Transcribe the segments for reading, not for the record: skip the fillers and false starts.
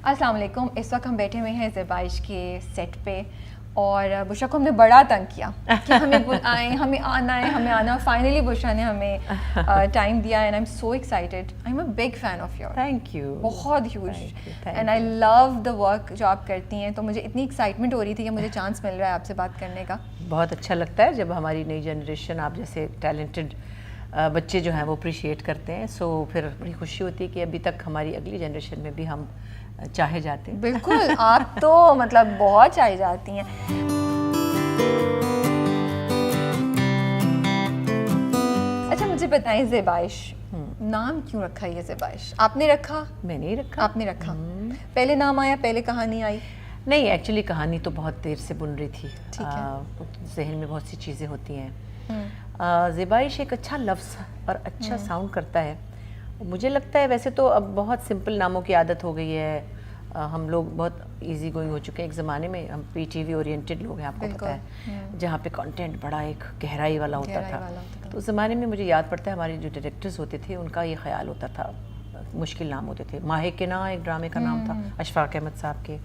السلام علیکم. اس وقت ہم بیٹھے ہوئے ہیں زیبائش کے سیٹ پہ اور بشرا کو ہم نے بڑا تنگ کیا کہ ہمیں آئیں, ہمیں آنا ہے, ہمیں آنا. فائنلی بشرا نے ہمیں ٹائم دیا and I am so excited. I am a big fan of your. Thank you. بہت huge. And I love the work جو آپ کرتی ہیں. تو مجھے اتنی ایکسائٹمنٹ ہو رہی تھی کہ مجھے چانس مل رہا ہے آپ سے بات کرنے کا. بہت اچھا لگتا ہے جب ہماری نئی جنریشن آپ جیسے ٹیلنٹڈ بچے جو ہیں وہ اپریشیٹ کرتے ہیں. سو پھر بڑی خوشی ہوتی ہے کہ ابھی تک ہماری اگلی جنریشن میں بھی ہم چاہے جاتے ہیں. بالکل, آپ تو مطلب بہت چاہی جاتی ہیں. اچھا مجھے بتائیں زیبائش, نام کیوں رکھا یہ زیبائش؟ آپ نے رکھا؟ میں نہیں رکھا. آپ نے رکھا. پہلے نام آیا, پہلے کہانی آئی؟ نہیں, ایکچولی کہانی تو بہت دیر سے بن رہی تھی. ذہن میں بہت سی چیزیں ہوتی ہیں. زیبائش ایک اچھا لفظ اور اچھا ساؤنڈ کرتا ہے. مجھے لگتا ہے ویسے تو اب بہت سمپل ناموں کی عادت ہو گئی ہے. ہم لوگ بہت ایزی گوئنگ ہو چکے ہیں. ایک زمانے میں ہم پی ٹی وی اورینٹڈ لوگ ہیں, آپ کو پتہ ہے, جہاں پہ کنٹینٹ بڑا ایک گہرائی والا ہوتا تھا. تو اس زمانے میں مجھے یاد پڑتا ہے ہمارے جو ڈائریکٹرز ہوتے تھے ان کا یہ خیال ہوتا تھا, مشکل نام ہوتے تھے. ماہے کے نا ایک ڈرامے کا نام تھا اشفاق احمد صاحب کے.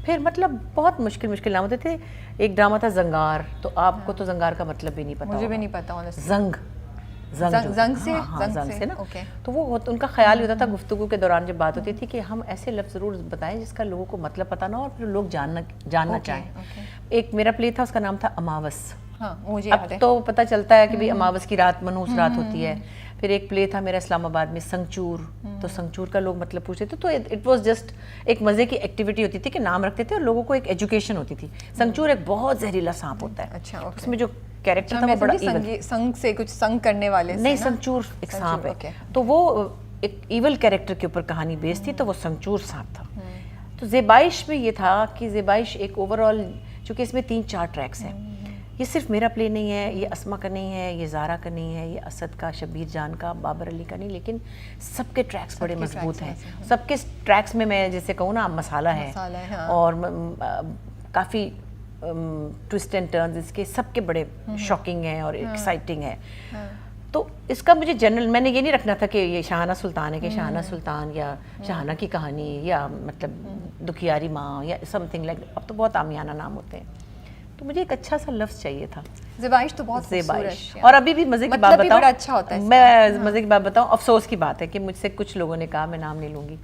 پھر مطلب بہت مشکل نام ہوتے تھے. ایک ڈرامہ تھا زنگار, تو آپ کو تو زنگار کا مطلب بھی نہیں پتا. مجھے بھی نہیں پتا. زنگ سے نا. تو وہ ان کا خیال ہوتا تھا گفتگو کے دوران جب بات ہوتی تھی کہ ہم ایسے لفظ ضرور بتائیں جس کا لوگوں کو مطلب پتہ نہ ہو اور پھر لوگ جاننا چاہیں. ایک میرا پلے تھا, اس کا نام تھا اماوس. اب تو پتہ چلتا ہے کہ بھی اماوس کی رات منحوس رات ہوتی ہے. پھر ایک پلے تھا میرا اسلام آباد میں سنگچور, تو سنگچور کا لوگ مطلب پوچھتے تھے. تو اٹ واز جسٹ ایک مزے کی ایکٹیویٹی ہوتی تھی کہ نام رکھتے تھے اور لوگوں کو ایک ایجوکیشن ہوتی تھی. سنگچور ایک بہت زہریلا سانپ ہوتا ہے. اچھا, اس میں جو کیریکٹر تھا وہ بڑا ایول. سنگ سے کچھ سنگ کرنے والے نہیں, سنگچور ایک سانپ ہے. تو وہ ایک ایول کیریکٹر کے اوپر کہانی بیس تھی, تو وہ سنگچور سانپ تھا. تو زیبائش میں یہ تھا کہ زیبائش ایک اوور آل, چونکہ اس میں 3-4 ٹریکس ہیں. یہ صرف میرا پلے نہیں ہے, یہ اسما کا نہیں ہے, یہ زارا کا نہیں ہے, یہ اسد کا, شبیر جان کا, بابر علی کا نہیں, لیکن سب کے ٹریکس بڑے مضبوط ہیں. سب کے ٹریکس میں جیسے کہوں نا مسالہ ہے اور کافی ٹوسٹ اینڈ ٹرنز اس کے سب کے بڑے شاکنگ ہیں اور ایکسائٹنگ ہے. تو اس کا مجھے جنرل میں نے یہ نہیں رکھنا تھا کہ یہ شاہانہ سلطان ہے, کہ شاہانہ سلطان یا شاہانہ کی کہانی یا مطلب دکھیاری ماں یا سم تھنگ لائک. اب تو بہت عامیانہ نام ہوتے ہیں. تو مجھے ایک اچھا سا لفظ چاہیے تھا. زیبائش تو بہت زیبائش. اور ابھی بھی مزے کی بات بتاؤں, اچھا ہوتا ہے. میں مزے کی بات بتاؤں, افسوس کی بات ہے کہ مجھ سے کچھ لوگوں نے کہا, میں نام نہیں لوں گی,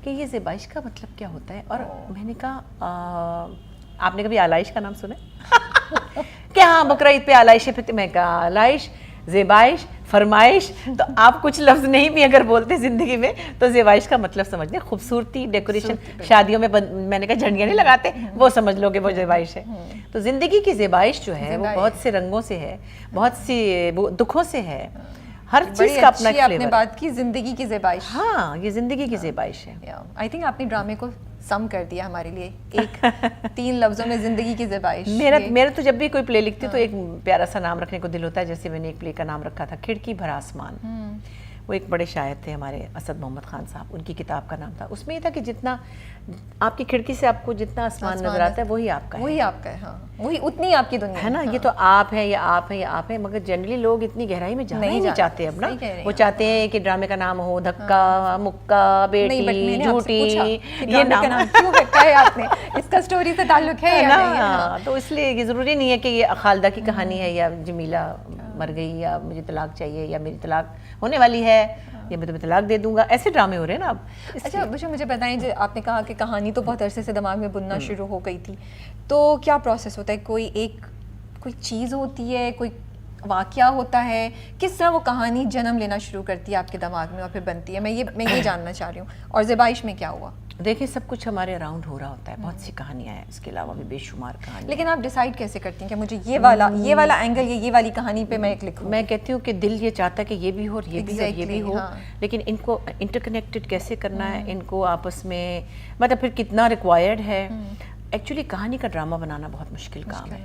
کہ یہ زیبائش کا مطلب کیا ہوتا ہے. اور میں نے کہا آپ نے کبھی آلائش کا نام سنا ہے؟ کہ ہاں بقرہ عید پہ آلائش ہے. میں کہا آلائش, زیبائش, فرمائش, تو آپ کچھ لفظ نہیں بھی اگر بولتے زندگی میں تو زیبائش کا مطلب سمجھ لیں خوبصورتی, ڈیکوریشن. شادیوں میں میں نے کہا جھنڈیاں نہیں لگاتے, وہ سمجھ لو کہ وہ زیبائش ہے. تو زندگی کی زیبائش جو ہے وہ بہت سے رنگوں سے ہے, بہت سی دکھوں سے ہے. ہر چیز کا اپنا آپ نے بات کی زندگی کی زیبائش. ہاں, یہ زندگی کی زیبائش ہے. آئی تھنک آپ نے ڈرامے کو سم کر دیا ہمارے لیے ایک 3 لفظوں میں, زندگی کی زیبائش. میرا تو جب بھی کوئی پلے لکھتی تو ایک پیارا سا نام رکھنے کو دل ہوتا ہے. جیسے میں نے ایک پلے کا نام رکھا تھا کھڑکی بھرا آسمان. وہ ایک بڑے شاعر تھے ہمارے اسد محمد خان صاحب, ان کی کتاب کا نام تھا. اس میں یہ تھا کہ جتنا آپ کی کھڑکی سے آپ کو جتنا آسمان نظر آتا ہے وہی آپ کا ہے. وہی آپ کا ہے. ہاں, وہی اتنی آپ کی دنیا ہے نا. یہ تو آپ ہیں یا آپ ہیں یا آپ ہیں, مگر جنرلی لوگ اتنی گہرائی میں جانا نہیں چاہتے اب نا. وہ چاہتے ہیں کہ ڈرامے کا نام ہو دھکا, مکہ, بیٹی, جھوٹی. یہ نام کیوں رکھا ہے آپ نے؟ اس کا سٹوری سے تعلق ہے نا. تو اس لیے یہ ضروری نہیں ہے کہ یہ خالدہ کی کہانی ہے یا جمیلہ مر گئی یا مجھے طلاق چاہیے یا میری طلاق ہونے والی ہے یا میں تمہیں طلاق دے دوں گا. ایسے ڈرامے ہو رہے ہیں نا اب. اچھا مجھے بتائیں, جو آپ نے کہا کہ کہانی تو بہت عرصے سے دماغ میں بننا شروع ہو گئی تھی, تو کیا پروسیس ہوتا ہے؟ کوئی چیز ہوتی ہے, کوئی واقعہ ہوتا ہے, کس طرح وہ کہانی جنم لینا شروع کرتی ہے آپ کے دماغ میں اور پھر بنتی ہے؟ میں یہ جاننا چاہ رہی ہوں. اور زیبائش میں کیا ہوا؟ دیکھیں سب کچھ ہمارے اراؤنڈ ہو رہا ہوتا ہے, بہت سی کہانیاں ہیں, اس کے علاوہ بھی بے شمار کہانیاں. لیکن آپ ڈیسائیڈ کیسے کرتی ہیں کہ مجھے یہ والا اینگل یا یہ والی کہانی پہ میں ایک لکھوں؟ میں کہتی ہوں کہ دل یہ چاہتا ہے کہ یہ بھی ہو اور یہ بھی ہو, یہ بھی ہو, لیکن ان کو انٹر کنیکٹڈ کیسے کرنا ہے, ان کو آپس میں مطلب پھر کتنا ریکوائرڈ ہے. ایکچولی کہانی کا ڈرامہ بنانا بہت مشکل کام ہے,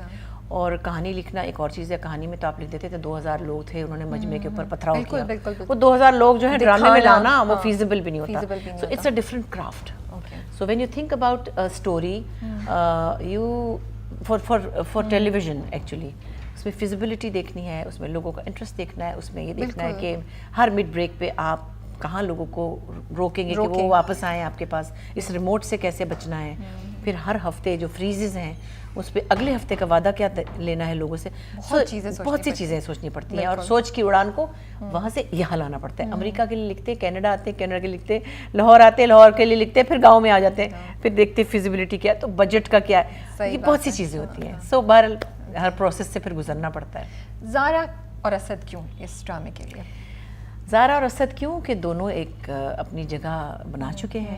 اور کہانی لکھنا ایک اور چیز ہے. کہانی میں تو آپ لکھ دیتے تھے 2000 لوگ تھے, انہوں نے مجمع کے اوپر پتھراؤ کیا, وہ 2000 لوگ جو ہے ڈرامے میں لانا وہ فیزیبل بھی نہیں ہوتا. So it's a different craft. So when you think about a story, for television actually, اس میں فیزیبلٹی دیکھنی ہے, اس میں لوگوں کا انٹرسٹ دیکھنا ہے, اس میں یہ دیکھنا ہے کہ ہر مڈ بریک پہ آپ کہاں لوگوں کو روکیں گے کہ وہ واپس آئیں آپ کے پاس, اس ریموٹ سے کیسے بچنا ہے, پھر ہر ہفتے جو فریزز ہیں اس پہ اگلے ہفتے کا وعدہ کیا لینا ہے لوگوں سے, بہت سی چیزیں سوچنی پڑتی ہیں, اور سوچ کی اڑان کو وہاں سے یہاں لانا پڑتا ہے. امریکہ کے لیے لکھتے, کینیڈا آتے, کینیڈا کے لیے لکھتے, لاہور آتے, لاہور کے لیے لکھتے, پھر گاؤں میں آ جاتے ہیں, پھر دیکھتے فیزیبلٹی کیا, تو بجٹ کا کیا ہے, یہ بہت سی چیزیں ہوتی ہیں. سو بہرحال ہر پروسیس سے پھر گزرنا پڑتا ہے. زارا اور اسد کیوں اس ڈرامے کے لیے؟ زارا اور اسد کیوں کہ دونوں ایک اپنی جگہ بنا چکے ہیں.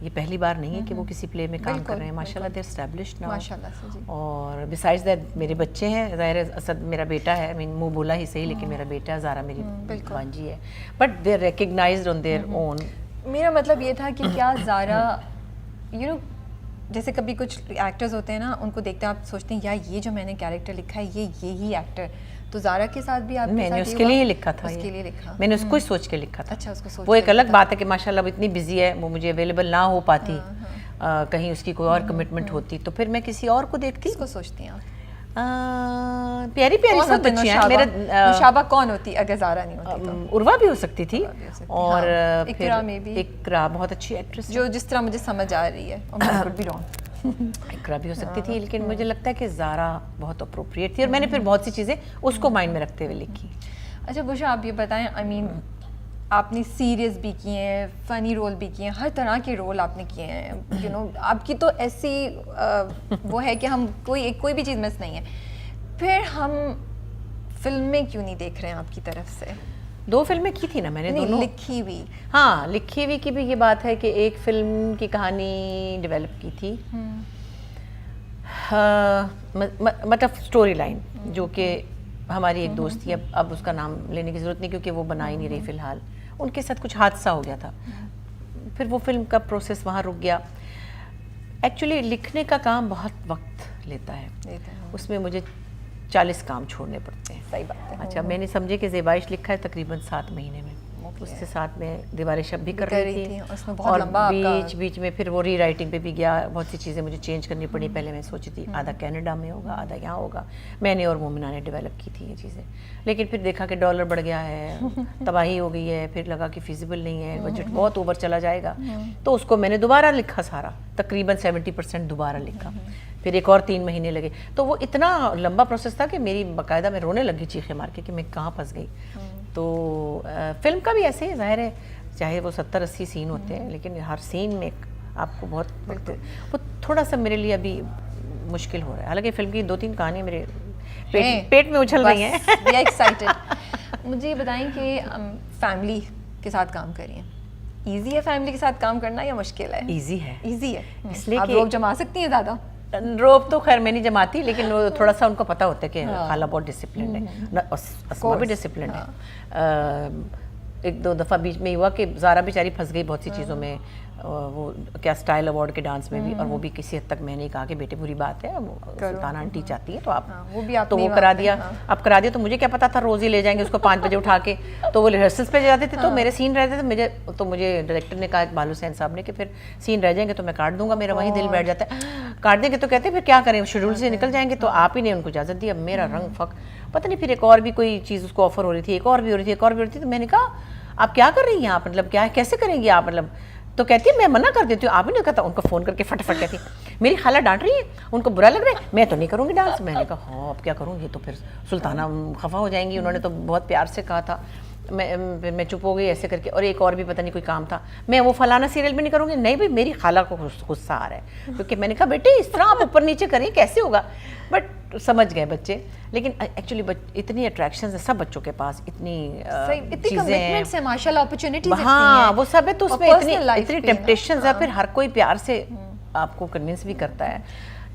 یہ پہلی بار نہیں ہے کہ وہ کسی پلے میں کام کر رہے ہیں, ماشاء اللہ دے اسٹیبلشڈ ناؤ. اور بیسائڈز دیٹ میرے بچے ہیں, ظاہر ہے اسد میرا بیٹا ہے, منہ بولا ہی صحیح لیکن میرا بیٹا ہے, زارا میری بانجی ہے, but they are recognized on their own. میرا مطلب یہ تھا کہ کیا زارا جیسے کبھی کچھ ایکٹرز ہوتے ہیں نا, ان کو دیکھتے ہیں آپ سوچتے ہیں یار یہ جو میں نے کیریکٹر لکھا ہے یہی ایکٹر, تو زارا کے ساتھ بھی آپ میں نے اس کے لیے لکھا تھا, میں نے اس کو ہی سوچ کے لکھا تھا. اچھا, اس کو سوچ, وہ ایک الگ بات ہے کہ ماشاءاللہ وہ اتنی بزی ہے, وہ مجھے اویلیبل نہ ہو پاتی, کہیں اس کی کوئی اور کمٹمنٹ ہوتی تو پھر میں کسی اور کو دیکھتی. اس کو سوچتی ہیں آپ؟ پیاری پیاری سب بچیاں. میرا نوشابہ کون ہوتی اگر زارا نہیں ہوتی تو؟ عروہ بھی ہو سکتی تھی, اور اقرا میں بھی, اقرا بہت اچھی ایکٹریس جو جس طرح مجھے سمجھ آ رہی ہے, اور بھی اقرا بھی ہو سکتی تھی, لیکن مجھے لگتا ہے کہ زارا بہت اپروپریٹ تھی, اور میں نے پھر بہت سی چیزیں اس کو مائنڈ میں رکھتے ہوئے لکھی. اچھا بشرا, آپ یہ بتائیں, آپ نے سیریس بھی کیے ہیں, فنی رول بھی کیے ہیں, ہر طرح کے رول آپ نے کیے ہیں, آپ کی تو ایسی وہ ہے کہ ہم کوئی بھی چیز مس نہیں ہے, پھر ہم فلمیں کیوں نہیں دیکھ رہے ہیں آپ کی طرف سے؟ 2 فلمیں کی تھی نا میں نے, دونوں لکھی ہوئی. ہاں, لکھی ہوئی کی بھی یہ بات ہے کہ ایک فلم کی کہانی ڈیولپ کی تھی, مطلب سٹوری لائن, جو کہ ہماری ایک دوست تھی, اب اس کا نام لینے کی ضرورت نہیں کیونکہ وہ بنا ہی نہیں رہی فی الحال, ان کے ساتھ کچھ حادثہ ہو گیا تھا, پھر وہ فلم کا پروسیس وہاں رک گیا. ایکچولی لکھنے کا کام بہت وقت لیتا ہے, اس میں مجھے 40 کام چھوڑنے پڑتے ہیں. صحیح بات ہے. اچھا, میں نے سمجھے کہ زیبائش لکھا ہے تقریباً 7 مہینے میں, اس سے ساتھ میں دیوار شب بھی کر رہی تھی, اور بیچ میں پھر وہ ری رائٹنگ پہ بھی گیا, بہت سی چیزیں مجھے چینج کرنی پڑی. پہلے میں سوچی تھی آدھا کینیڈا میں ہوگا, آدھا یہاں ہوگا, میں نے اور مومنہ نے ڈیولپ کی تھی یہ چیزیں, لیکن پھر دیکھا کہ ڈالر بڑھ گیا ہے, تباہی ہو گئی ہے, پھر لگا کہ فیزیبل نہیں ہے, بجٹ بہت اوور چلا جائے گا, تو اس کو میں نے دوبارہ لکھا, سارا تقریباً 70% دوبارہ لکھا, پھر ایک اور 3 مہینے لگے. تو وہ اتنا لمبا پروسیس تھا کہ میری باقاعدہ میں رونے لگی چیخیں مار کے کہ میں کہاں پھنس گئی. تو فلم کا بھی ایسے ہی ظاہر ہے, چاہے وہ 70-80 سین ہوتے ہیں, لیکن ہر سین میں آپ کو بہت وہ تھوڑا سا میرے لیے ابھی مشکل ہو رہا ہے. حالانکہ فلم کی 2-3 کہانیاں میرے پیٹ میں اچھل رہی ہیں. مجھے یہ بتائیں کہ فیملی کے ساتھ کام کریے, ایزی ہے فیملی کے ساتھ کام کرنا یا مشکل ہے؟ ایزی ہے, ایزی ہے, اس لیے آپ لوگ جما سکتی ہیں زیادہ. روب تو خیر میں نہیں جماتی, لیکن وہ تھوڑا سا ان کو پتہ ہوتا ہے کہ خالہ بہت ڈسپلنڈ ہے, اسما بھی ڈسپلنڈ ہے. 1-2 دفعہ بیچ میں ہوا کہ زارا بیچاری پھنس گئی بہت سی چیزوں میں, وہ کیا اسٹائل ایوارڈ کے ڈانس میں بھی, اور وہ بھی کسی حد تک میں نے کہا کہ بیٹے بری بات ہے, سلطانہ آنٹی چاہتی ہے تو آپ, تو وہ کرا دیا. اب کرا دیا تو مجھے کیا پتا تھا روز ہی لے جائیں گے اس کو 5 بجے اٹھا کے, تو وہ ریہرسلس پہ جاتے تھے, تو میرے سین رہتے تھے, تو مجھے ڈائریکٹر نے کہا بالو حسین صاحب نے کہ پھر سین رہ جائیں گے تو میں کاٹ دوں گا. میرا وہیں دل بیٹھ جاتا ہے, کاٹ دیں گے تو کہتے ہیں پھر کیا کریں, شیڈول سے نکل جائیں گے. تو آپ ہی نے ان کو اجازت دی. اب میرا رنگ فک پتہ نہیں, پھر ایک اور بھی کوئی چیز اس کو آفر ہو رہی تھی, ایک اور بھی ہو رہی تھی, ایک اور بھی ہو رہی تھی. تو میں نے کہا آپ کیا کر رہی ہیں آپ, مطلب کیا کیسے کریں گی آپ, مطلب تو کہتی ہے میں منع کر دیتی ہوں. آپ ہی نہیں کہتا, ان کو فون کر کے فٹافٹ کہتی میری خالہ ڈانٹ رہی ہے, ان کو برا لگ رہا ہے, میں تو نہیں کروں گی ڈانس. میں نے کہا ہاں اب کیا کروں, یہ تو پھر سلطانہ خفا ہو جائیں گی, انہوں نے تو بہت پیار سے کہا تھا. میں چپ ہو گئی ایسے کر کے. اور ایک اور بھی پتہ نہیں کوئی کام تھا, میں وہ فلانا سیریل بھی نہیں کروں گی. نہیں بھائی میری خالہ کو غصہ آ رہا ہے, کیونکہ میں نے کہا بیٹے اس طرح آپ اوپر نیچے کریں کیسے ہوگا. بٹ سمجھ گئے بچے, لیکن ایکچولی اتنی اٹریکشنز ہیں سب بچوں کے پاس, اتنی چیزیں ہیں ماشاءاللہ, اپرچونٹیز ہیں, ہاں وہ سب ہے. تو اس میں اتنی ٹیمپٹیشنز ہیں, پھر ہر کوئی پیار سے آپ کو کنونس بھی کرتا ہے.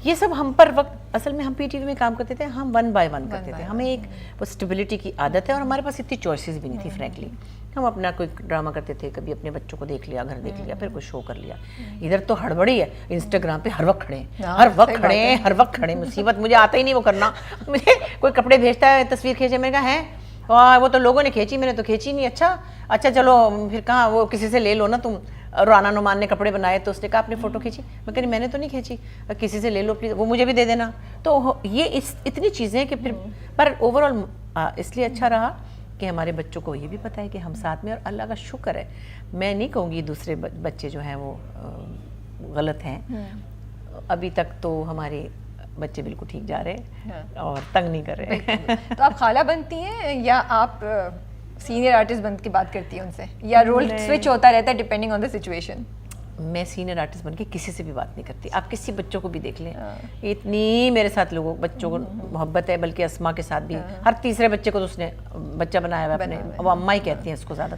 یہ سب ہم پر وقت, اصل میں ہم پی ٹی وی میں کام کرتے تھے, ہم 1 by 1 کرتے تھے, ہمیں ایک وہ اسٹیبلٹی کی عادت ہے, اور ہمارے پاس اتنی چوائسیز بھی نہیں تھی فرینکلی. ہم اپنا کوئی ڈرامہ کرتے تھے, کبھی اپنے بچوں کو دیکھ لیا, گھر دیکھ لیا, پھر کوئی شو کر لیا. ادھر تو ہڑبڑی ہے, انسٹاگرام پہ ہر وقت کھڑے ہیں, ہر وقت کھڑے, مصیبت مجھے آتا ہی نہیں وہ کرنا. مجھے کوئی کپڑے بھیجتا ہے, تصویر کھینچے, میں نے کہا ہے وہ تو لوگوں نے کھینچی, میں نے تو کھینچی نہیں. اچھا چلو پھر کہاں, وہ کسی سے لے لو نا تم. رانا نعمان نے کپڑے بنائے تو اس نے کہا آپ نے فوٹو کھینچی, میں کہی میں نے تو نہیں کھینچی, کسی سے لے لو پلیز, وہ مجھے بھی دے دینا. تو یہ اتنی چیزیں کہ پھر پر اوور آل اس لیے اچھا رہا کہ ہمارے بچوں کو یہ بھی پتہ ہے کہ ہم ساتھ میں، اور اللہ کا شکر ہے، میں نہیں کہوں گی دوسرے بچے جو ہیں وہ غلط ہیں، ابھی تک تو ہمارے بچے بالکل ٹھیک جا رہے ہیں اور تنگ نہیں کر رہے. تو آپ خالہ بنتی ہیں یا آپ سینئر آرٹسٹ بن کے بات کرتی ہیں ان سے، یا رول سوئچ ہوتا رہتا ہے ڈپینڈنگ آن دا سچویشن؟ میں سینئر آرٹسٹ بن کے کسی سے بھی بات نہیں کرتی. آپ کسی بچوں کو بھی دیکھ لیں، اتنی میرے ساتھ لوگوں بچوں کو محبت ہے، بلکہ اسما کے ساتھ بھی. ہر تیسرے بچے کو تو اس نے بچہ بنایا ہوا اپنے، وہ اماں ہی کہتی ہیں اس کو زیادہ